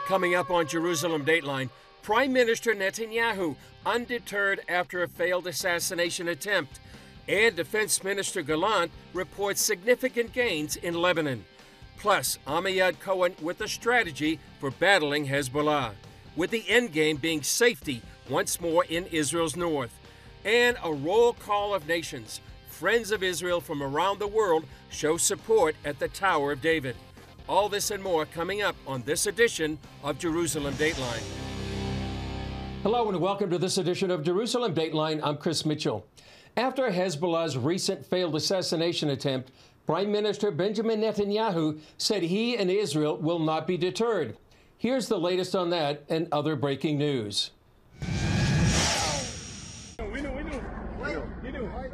Coming up on Jerusalem Dateline, Prime Minister Netanyahu undeterred after a failed assassination attempt, and Defense Minister Gallant reports significant gains in Lebanon. Plus, Amiad Cohen with a strategy for battling Hezbollah, with the endgame being safety once more in Israel's north. And a roll call of nations. Friends of Israel from around the world show support at the Tower of David. All this and more coming up on this edition of Jerusalem Dateline. Hello and welcome to this edition of Jerusalem Dateline. I'm Chris Mitchell. After Hezbollah's recent failed assassination attempt, Prime Minister Benjamin Netanyahu said he and Israel will not be deterred. Here's the latest on that and other breaking news.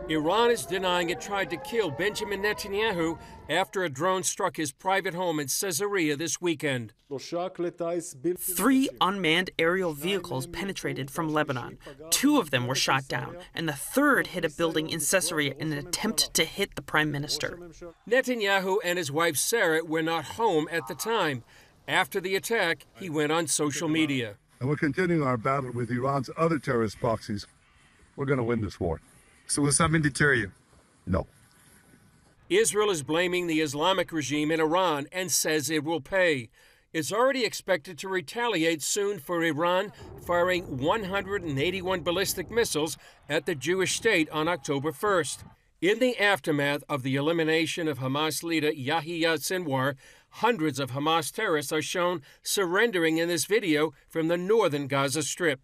Iran is denying it tried to kill Benjamin Netanyahu after a drone struck his private home in Caesarea this weekend. 3 unmanned aerial vehicles penetrated from Lebanon. 2 of them were shot down, and the third hit a building in Caesarea in an attempt to hit the prime minister. Netanyahu and his wife Sarah were not home at the time. After the attack, he went on social media. And we're continuing our battle with Iran's other terrorist proxies. We're going to win this war. So will something deter you? No. Israel is blaming the Islamic regime in Iran and says it will pay. It's already expected to retaliate soon for Iran firing 181 ballistic missiles at the Jewish state on October 1st. In the aftermath of the elimination of Hamas leader Yahya Sinwar, hundreds of Hamas terrorists are shown surrendering in this video from the northern Gaza Strip.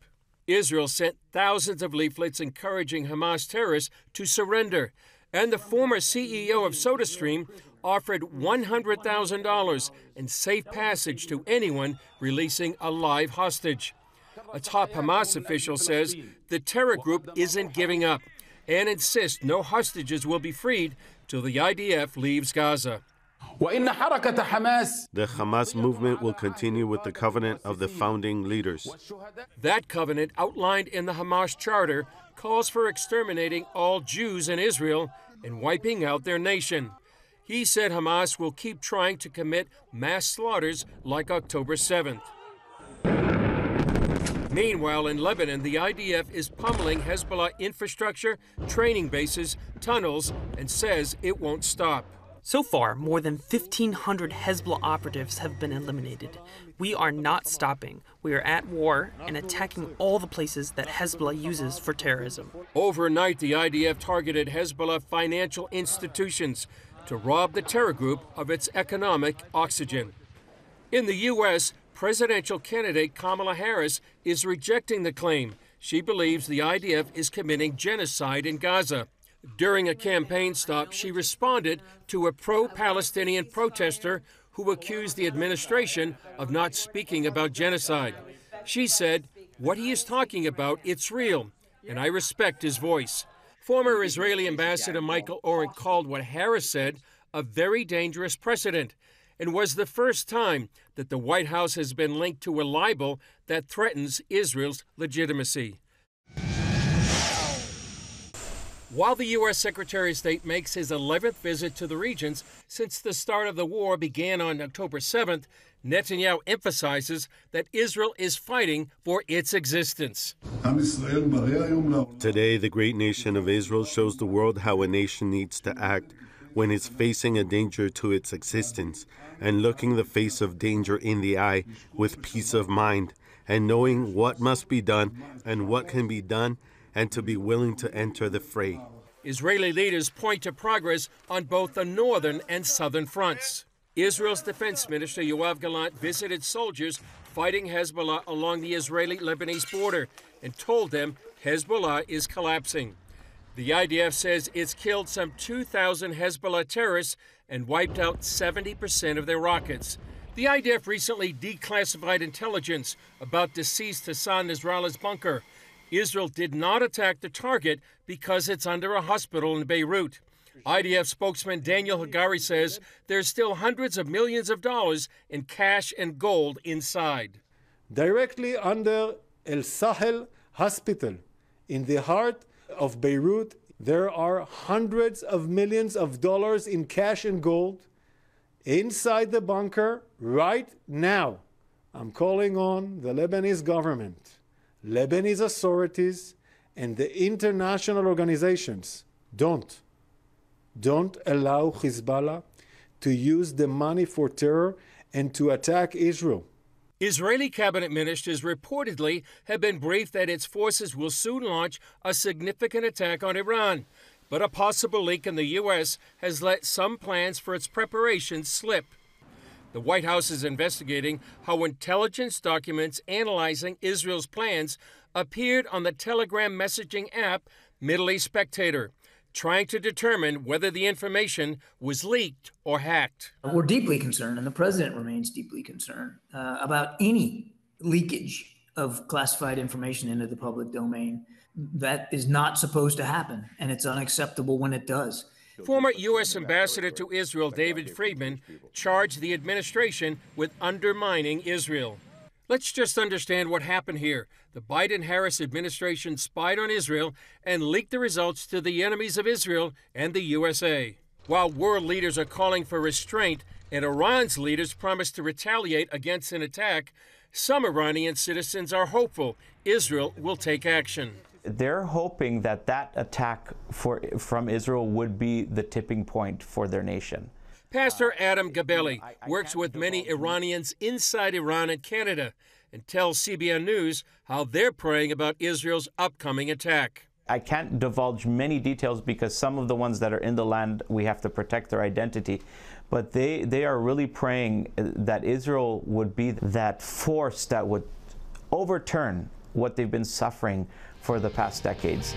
Israel sent thousands of leaflets encouraging Hamas terrorists to surrender, and the former CEO of SodaStream offered $100,000 and safe passage to anyone releasing a live hostage. A top Hamas official says the terror group isn't giving up and insists no hostages will be freed till the IDF leaves Gaza. The Hamas movement will continue with the covenant of the founding leaders. That covenant, outlined in the Hamas charter, calls for exterminating all Jews in Israel and wiping out their nation. He said Hamas will keep trying to commit mass slaughters like October 7th. Meanwhile, in Lebanon, the IDF is pummeling Hezbollah infrastructure, training bases, tunnels, and says it won't stop. So far, more than 1,500 Hezbollah operatives have been eliminated. We are not stopping. We are at war and attacking all the places that Hezbollah uses for terrorism. Overnight, the IDF targeted Hezbollah financial institutions to rob the terror group of its economic oxygen. In the U.S., presidential candidate Kamala Harris is rejecting the claim. She believes the IDF is committing genocide in Gaza. During a campaign stop, she responded to a pro-Palestinian protester who accused the administration of not speaking about genocide. She said, "What he is talking about, it's real, and I respect his voice." Former Israeli Ambassador Michael Oren called what Harris said a very dangerous precedent, and was the first time that the White House has been linked to a libel that threatens Israel's legitimacy. While the U.S. Secretary of State makes his 11th visit to the regions since the start of the war began on October 7th, Netanyahu emphasizes that Israel is fighting for its existence. Today, the great nation of Israel shows the world how a nation needs to act when it's facing a danger to its existence, and looking the face of danger in the eye with peace of mind, and knowing what must be done and what can be done, and to be willing to enter the fray. Israeli leaders point to progress on both the northern and southern fronts. Israel's Defense Minister Yad Cohen visited soldiers fighting Hezbollah along the Israeli-Lebanese border and told them Hezbollah is collapsing. The IDF says it's killed some 2,000 Hezbollah terrorists and wiped out 70% of their rockets. The IDF recently declassified intelligence about deceased Hassan Nasrallah's bunker. Israel did not attack the target because it's under a hospital in Beirut. IDF spokesman Daniel Hagari says there's still hundreds of millions of dollars in cash and gold inside. Directly under El Sahel Hospital, in the heart of Beirut, there are hundreds of millions of dollars in cash and gold inside the bunker right now. I'm calling on the Lebanese government, Lebanese authorities, and the international organizations. Don't allow Hezbollah to use the money for terror and to attack Israel. Israeli cabinet ministers reportedly have been briefed that its forces will soon launch a significant attack on Iran. But a possible leak in the U.S. has let some plans for its preparations slip. The White House is investigating how intelligence documents analyzing Israel's plans appeared on the Telegram messaging app Middle East Spectator, trying to determine whether the information was leaked or hacked. We're deeply concerned, and the president remains deeply concerned about any leakage of classified information into the public domain. That is not supposed to happen, and it's unacceptable when it does. Former U.S. Ambassador to Israel David Friedman charged the administration with undermining Israel. Let's just understand what happened here. The Biden-Harris administration spied on Israel and leaked the results to the enemies of Israel and the USA. While world leaders are calling for restraint and Iran's leaders promise to retaliate against an attack, some Iranian citizens are hopeful Israel will take action. They're hoping that that attack from Israel would be the tipping point for their nation. Pastor Adam Gabelli works with many Iranians inside Iran and Canada and tells CBN News how they're praying about Israel's upcoming attack. I can't divulge many details because some of the ones that are in the land, we have to protect their identity. But they are really praying that Israel would be that force that would overturn what they've been suffering for the past decades.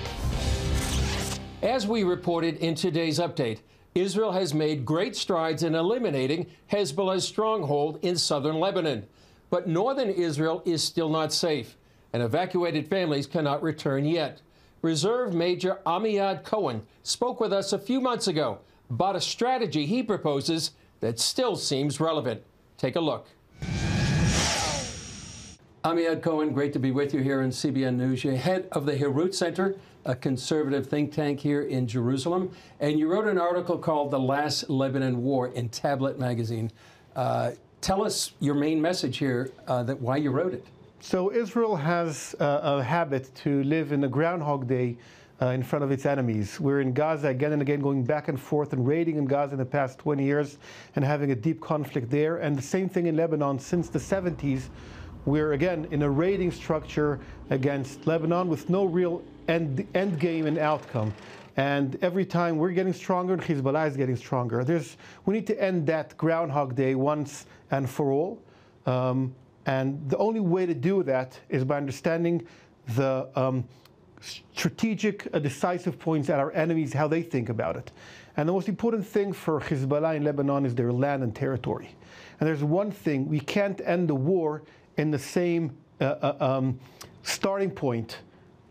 As we reported in today's update, Israel has made great strides in eliminating Hezbollah's stronghold in southern Lebanon. But northern Israel is still not safe, and evacuated families cannot return yet. Reserve Major Amiad Cohen spoke with us a few months ago about a strategy he proposes that still seems relevant. Take a look. Amiad Cohen, great to be with you here in CBN News. You're head of the Herut Center, a conservative think tank here in Jerusalem, and you wrote an article called The Last Lebanon War in Tablet magazine. Tell us your main message here, why you wrote it. So Israel has a habit to live in a Groundhog Day in front of its enemies. We're in Gaza again and again, going back and forth and raiding in Gaza in the past 20 years and having a deep conflict there. And the same thing in Lebanon since the 70s. We're again in a raiding structure against Lebanon with no real end game and outcome. And every time we're getting stronger and Hezbollah is getting stronger. We need to end that Groundhog Day once and for all. And the only way to do that is by understanding the strategic, decisive points at our enemies, how they think about it. And the most important thing for Hezbollah in Lebanon is their land and territory. And there's one thing, we can't end the war in the same starting point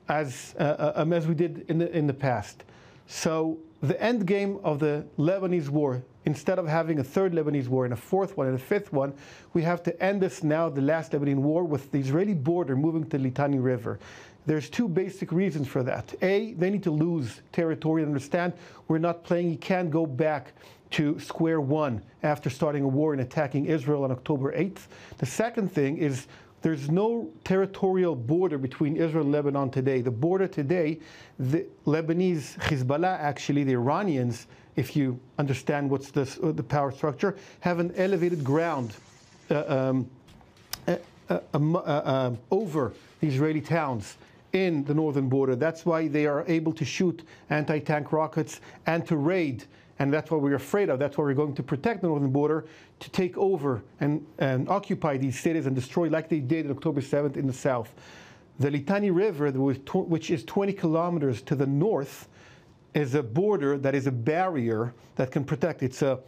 as we did in the past. So the end game of the Lebanese war, instead of having a third Lebanese war and a fourth one and a fifth one, we have to end this now, the last Lebanese war, with the Israeli border moving to the Litani River. There's two basic reasons for that. A, they need to lose territory and understand we're not playing. You can't go back to square one after starting a war and attacking Israel on October 8th. The second thing is there's no territorial border between Israel and Lebanon today. The border today, the Lebanese Hezbollah, actually the Iranians, if you understand what's the power structure, have an elevated ground over the Israeli towns in the northern border. That's why they are able to shoot anti-tank rockets and to raid. And that's what we're afraid of. That's why we're going to protect the northern border, to take over and occupy these cities and destroy like they did on October 7th in the south. The Litani River, which is 20 kilometers to the north, is a border that is a barrier that can protect. It's a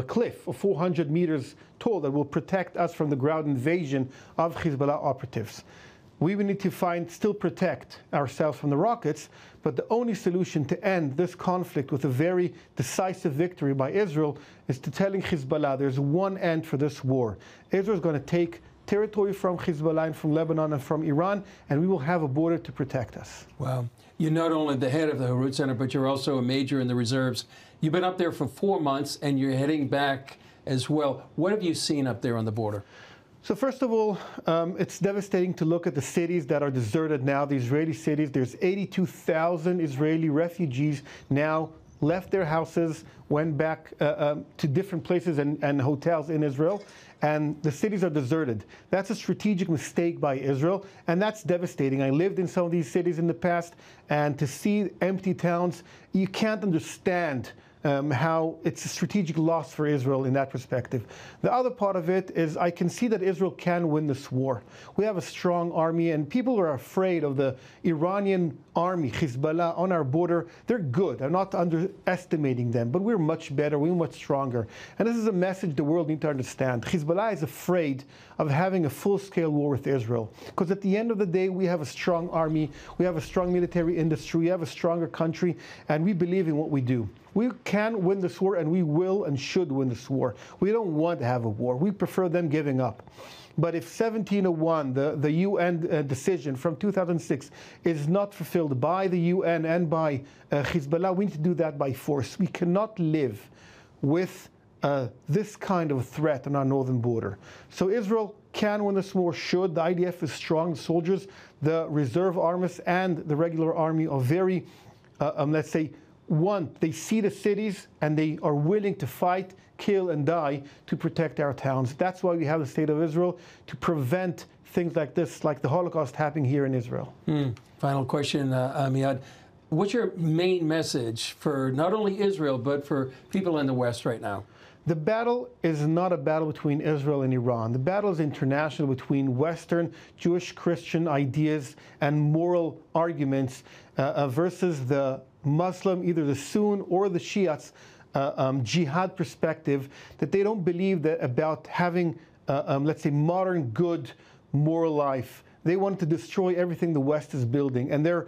cliff of 400 meters tall that will protect us from the ground invasion of Hezbollah operatives. We will need to still protect ourselves from the rockets, but the only solution to end this conflict with a very decisive victory by Israel is to telling Hezbollah there's one end for this war. Israel is going to take territory from Hezbollah and from Lebanon and from Iran, and we will have a border to protect us. Wow. You're not only the head of the Herut Center, but you're also a major in the reserves. You've been up there for 4 months, and you're heading back as well. What have you seen up there on the border? So first of all, it's devastating to look at the cities that are deserted now, the Israeli cities. There's 82,000 Israeli refugees now left their houses, went back to different places and hotels in Israel, and the cities are deserted. That's a strategic mistake by Israel, and that's devastating. I lived in some of these cities in the past, and to see empty towns, you can't understand how it's a strategic loss for Israel in that perspective. The other part of it is I can see that Israel can win this war. We have a strong army, and people are afraid of the Iranian army, Hezbollah, on our border. They're good. I'm not underestimating them, but we're much better. We're much stronger. And this is a message the world needs to understand. Hezbollah is afraid of having a full-scale war with Israel, because at the end of the day, we have a strong army, we have a strong military industry, we have a stronger country, and we believe in what we do. We can win this war, and we will and should win this war. We don't want to have a war. We prefer them giving up. But if 1701, the UN decision from 2006, is not fulfilled by the UN and by Hezbollah, we need to do that by force. We cannot live with this kind of threat on our northern border. So Israel can win this war, should. The IDF is strong. The soldiers, the reserve armies, and the regular army are very, let's say, they see the cities and they are willing to fight, kill, and die to protect our towns. That's why we have the State of Israel, to prevent things like this, like the Holocaust happening here in Israel. Final question, Amiad. What's your main message for not only Israel, but for people in the West right now? The battle is not a battle between Israel and Iran. The battle is international between Western Jewish Christian ideas and moral arguments versus the Muslim, either the Sunni or the Shiites, jihad perspective, that they don't believe that about having, let's say, modern, good, moral life. They want to destroy everything the West is building, and they're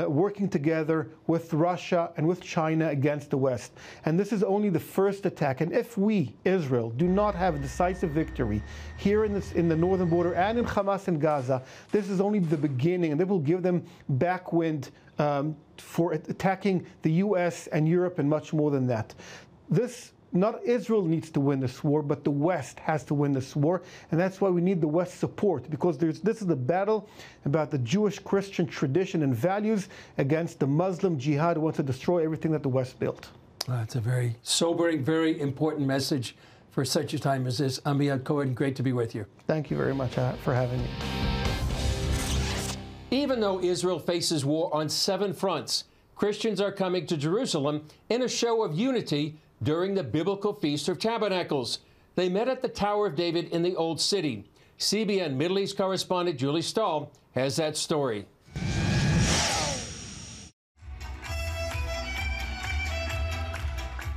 working together with Russia and with China against the West. And this is only the first attack. And if we, Israel, do not have a decisive victory here in the northern border and in Hamas and Gaza, this is only the beginning, and it will give them backwind for attacking the U.S. and Europe and much more than that. Not Israel needs to win this war, but the West has to win this war, and that's why we need the West's support, because this is a battle about the Jewish Christian tradition and values against the Muslim jihad who wants to destroy everything that the West built. It's a very sobering, very important message for such a time as this. Amiad Cohen, great to be with you. Thank you very much for having me. Even though Israel faces war on 7 fronts, Christians are coming to Jerusalem in a show of unity during the biblical Feast of Tabernacles. They met at the Tower of David in the Old City. CBN Middle East correspondent Julie Stahl has that story.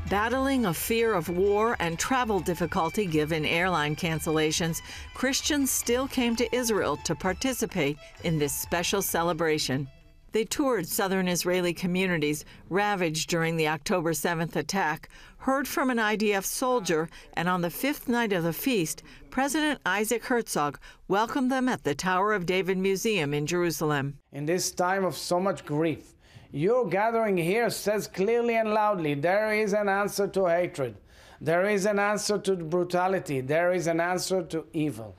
Battling a fear of war and travel difficulty given airline cancellations, Christians still came to Israel to participate in this special celebration. They toured southern Israeli communities ravaged during the October 7th attack, heard from an IDF soldier, and on the 5th night of the feast, President Isaac Herzog welcomed them at the Tower of David Museum in Jerusalem. In this time of so much grief, your gathering here says clearly and loudly, there is an answer to hatred. There is an answer to brutality. There is an answer to evil.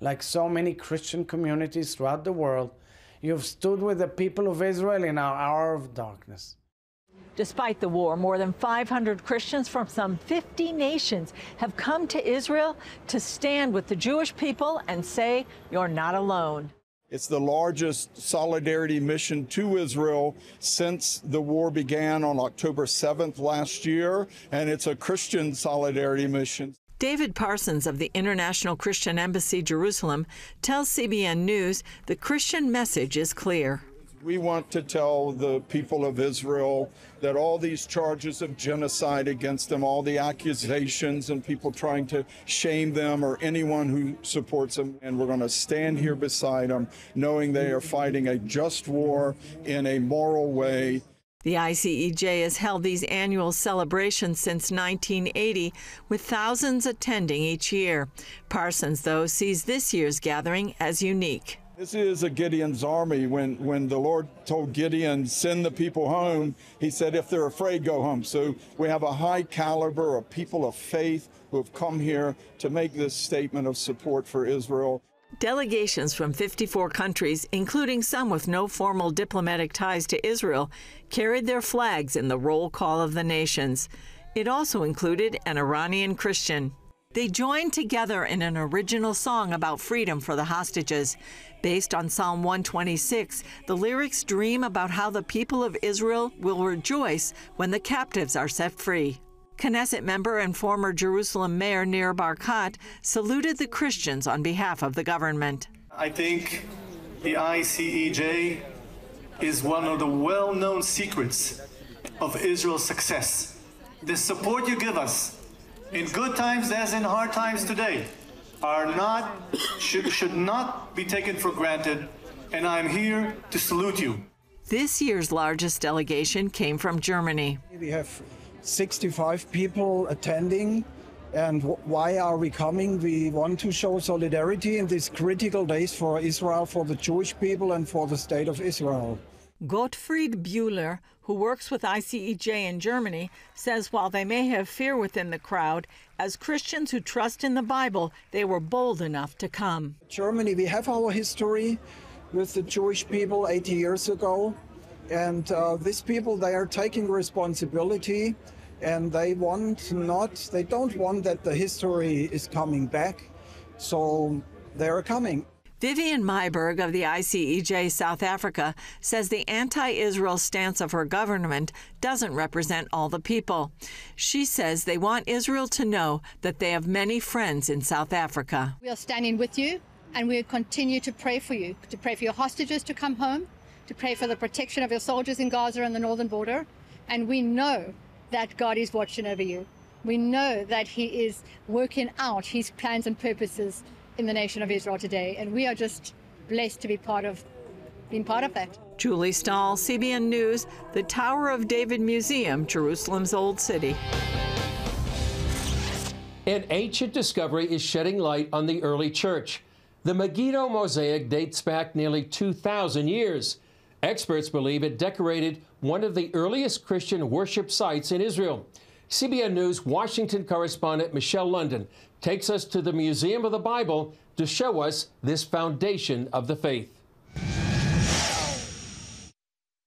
Like so many Christian communities throughout the world, you've stood with the people of Israel in our hour of darkness. Despite the war, more than 500 Christians from some 50 nations have come to Israel to stand with the Jewish people and say, you're not alone. It's the largest solidarity mission to Israel since the war began on October 7th last year, and it's a Christian solidarity mission. David Parsons of the International Christian Embassy, Jerusalem, tells CBN News the Christian message is clear. We want to tell the people of Israel that all these charges of genocide against them, all the accusations and people trying to shame them or anyone who supports them, and we're going to stand here beside them, knowing they are fighting a just war in a moral way. The ICEJ has held these annual celebrations since 1980, with thousands attending each year. Parsons, though, sees this year's gathering as unique. This is a Gideon's army. When the Lord told Gideon, send the people home, he said, if they're afraid, go home. So we have a high caliber of people of faith who have come here to make this statement of support for Israel. Delegations from 54 countries, including some with no formal diplomatic ties to Israel, carried their flags in the roll call of the nations. It also included an Iranian Christian. They joined together in an original song about freedom for the hostages. Based on Psalm 126, the lyrics dream about how the people of Israel will rejoice when the captives are set free. Knesset member and former Jerusalem mayor Nir Barkat saluted the Christians on behalf of the government. I think the ICEJ is one of the well-known secrets of Israel's success. The support you give us in good times as in hard times today should not be taken for granted, and I'm here to salute you. This year's largest delegation came from Germany. We have 65 people attending, and why are we coming? We want to show solidarity in these critical days for Israel, for the Jewish people, and for the state of Israel. Gottfried Bühler, who works with ICEJ in Germany, says while they may have fear within the crowd, as Christians who trust in the Bible, they were bold enough to come. Germany, we have our history with the Jewish people 80 years ago, and these people, they are taking responsibility, and they don't want that the history is coming back, so they are coming. Vivian Myberg of the ICEJ South Africa says the anti-Israel stance of her government doesn't represent all the people. She says they want Israel to know that they have many friends in South Africa. We are standing with you, and we continue to pray for you, to pray for your hostages to come home, to pray for the protection of your soldiers in Gaza and the northern border. And we know that God is watching over you. We know that He is working out His plans and purposes in the nation of Israel today, and we are just blessed to be being part of that. Julie Stahl, CBN News, the Tower of David Museum, Jerusalem's Old City. An ancient discovery is shedding light on the early church. The Megiddo Mosaic dates back nearly 2,000 years. Experts believe it decorated one of the earliest Christian worship sites in Israel. CBN News Washington correspondent Michelle London takes us to the Museum of the Bible to show us this foundation of the faith.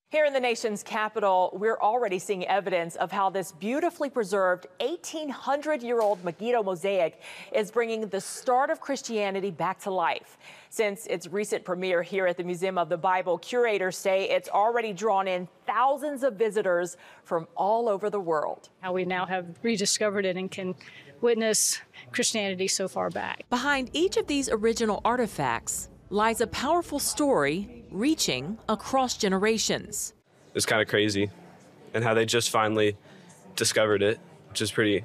Here in the nation's capital, we're already seeing evidence of how this beautifully preserved 1,800-year-old Megiddo mosaic is bringing the start of Christianity back to life. Since its recent premiere here at the Museum of the Bible, curators say it's already drawn in thousands of visitors from all over the world. How we now have rediscovered it and can witness Christianity so far back. Behind each of these original artifacts lies a powerful story reaching across generations. It's kind of crazy, and how they just finally discovered it, which is pretty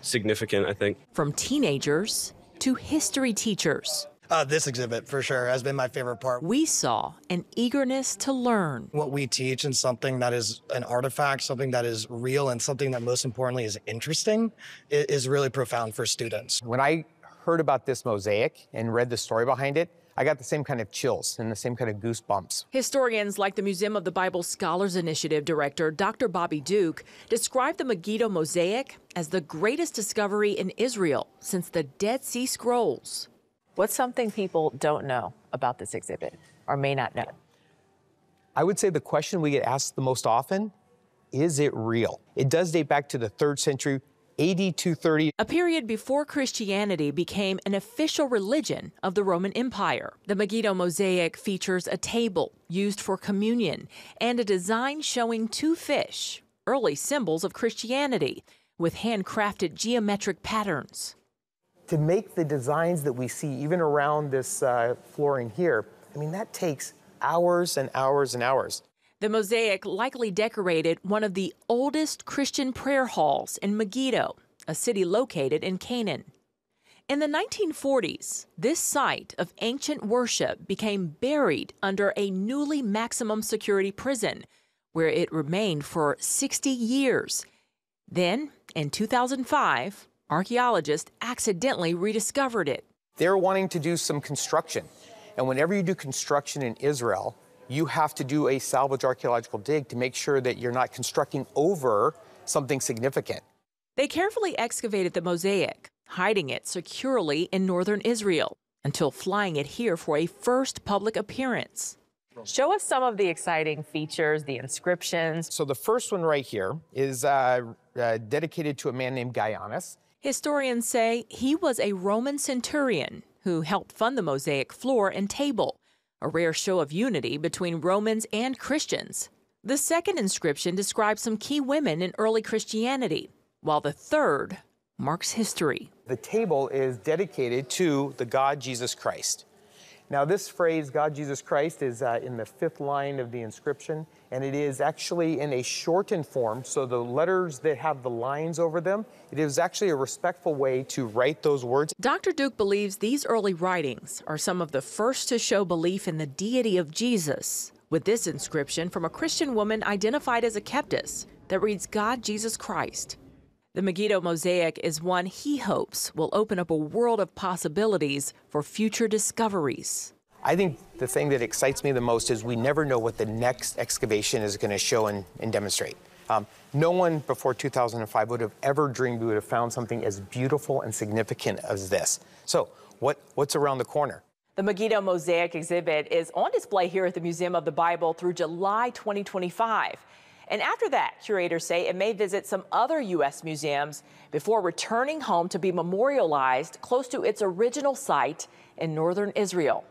significant, I think. From teenagers to history teachers. This exhibit, for sure, has been my favorite part. We saw an eagerness to learn. What we teach and something that is an artifact, something that is real, and something that most importantly is interesting, is really profound for students. When I heard about this mosaic and read the story behind it, I got the same kind of chills and the same kind of goosebumps. Historians like the Museum of the Bible Scholars Initiative director, Dr. Bobby Duke, described the Megiddo mosaic as the greatest discovery in Israel since the Dead Sea Scrolls. What's something people don't know about this exhibit or may not know? I would say the question we get asked the most often, is it real? It does date back to the 3rd century, AD 230. A period before Christianity became an official religion of the Roman Empire. The Megiddo mosaic features a table used for communion and a design showing 2 fish, early symbols of Christianity, with handcrafted geometric patterns. To make the designs that we see even around this flooring here, I mean, that takes hours and hours and hours. The mosaic likely decorated one of the oldest Christian prayer halls in Megiddo, a city located in Canaan. In the 1940s, this site of ancient worship became buried under a newly maximum security prison, where it remained for 60 years. Then, in 2005, archaeologists accidentally rediscovered it. They're wanting to do some construction, And whenever you do construction in Israel, you have to do a salvage archaeological dig to make sure that you're not constructing over something significant. They carefully excavated the Mosaic, hiding it securely in northern Israel, until flying it here for a first public appearance. Show us some of the exciting features, the inscriptions. So the first one right here is dedicated to a man named Gallant. Historians say he was a Roman centurion who helped fund the Mosaic floor and table, a rare show of unity between Romans and Christians. The second inscription describes some key women in early Christianity, while the third marks history. The table is dedicated to the God Jesus Christ. Now this phrase, God Jesus Christ, is in the 5th line of the inscription, and it is actually in a shortened form, so the letters that have the lines over them, it is actually a respectful way to write those words. Dr. Duke believes these early writings are some of the first to show belief in the deity of Jesus, with this inscription from a Christian woman identified as a Keptis that reads, God Jesus Christ. The Megiddo Mosaic is one he hopes will open up a world of possibilities for future discoveries. I think the thing that excites me the most is we never know what the next excavation is going to show and demonstrate. No one before 2005 would have ever dreamed we would have found something as beautiful and significant as this. So what's around the corner? The Megiddo Mosaic exhibit is on display here at the Museum of the Bible through July 2025. And after that, curators say it may visit some other U.S. museums before returning home to be memorialized close to its original site in northern Israel.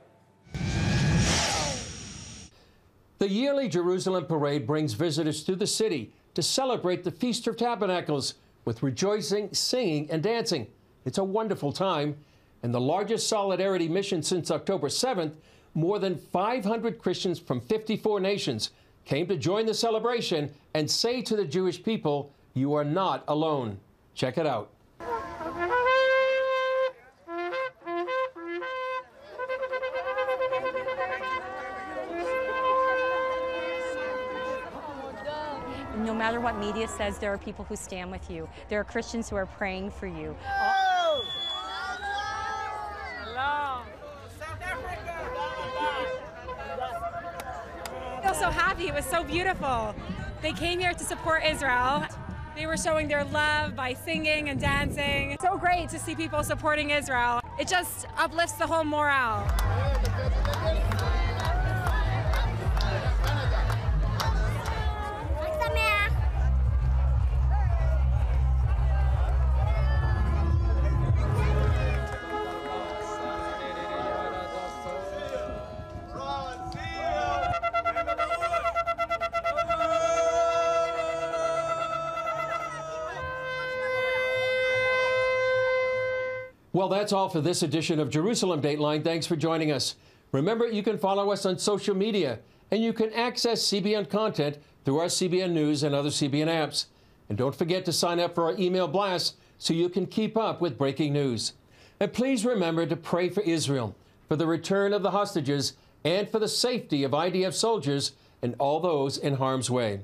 The yearly Jerusalem parade brings visitors to the city to celebrate the Feast of Tabernacles with rejoicing, singing, and dancing. It's a wonderful time. And the largest solidarity mission since October 7th, more than 500 Christians from 54 nations came to join the celebration and say to the Jewish people, you are not alone. Check it out. No matter what media says, there are people who stand with you. There are Christians who are praying for you. I feel so happy. It was so beautiful. They came here to support Israel. They were showing their love by singing and dancing. So great to see people supporting Israel. It just uplifts the whole morale. Well, that's all for this edition of Jerusalem Dateline. Thanks for joining us. Remember, you can follow us on social media, and you can access CBN content through our CBN News and other CBN apps. And don't forget to sign up for our email blasts so you can keep up with breaking news. And please remember to pray for Israel, for the return of the hostages, and for the safety of IDF soldiers and all those in harm's way.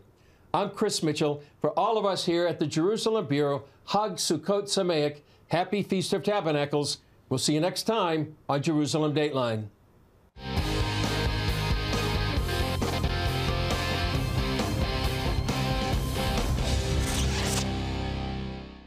I'm Chris Mitchell. For all of us here at the Jerusalem Bureau, Hag Sukkot Sameach. Happy Feast of Tabernacles. We'll see you next time on Jerusalem Dateline.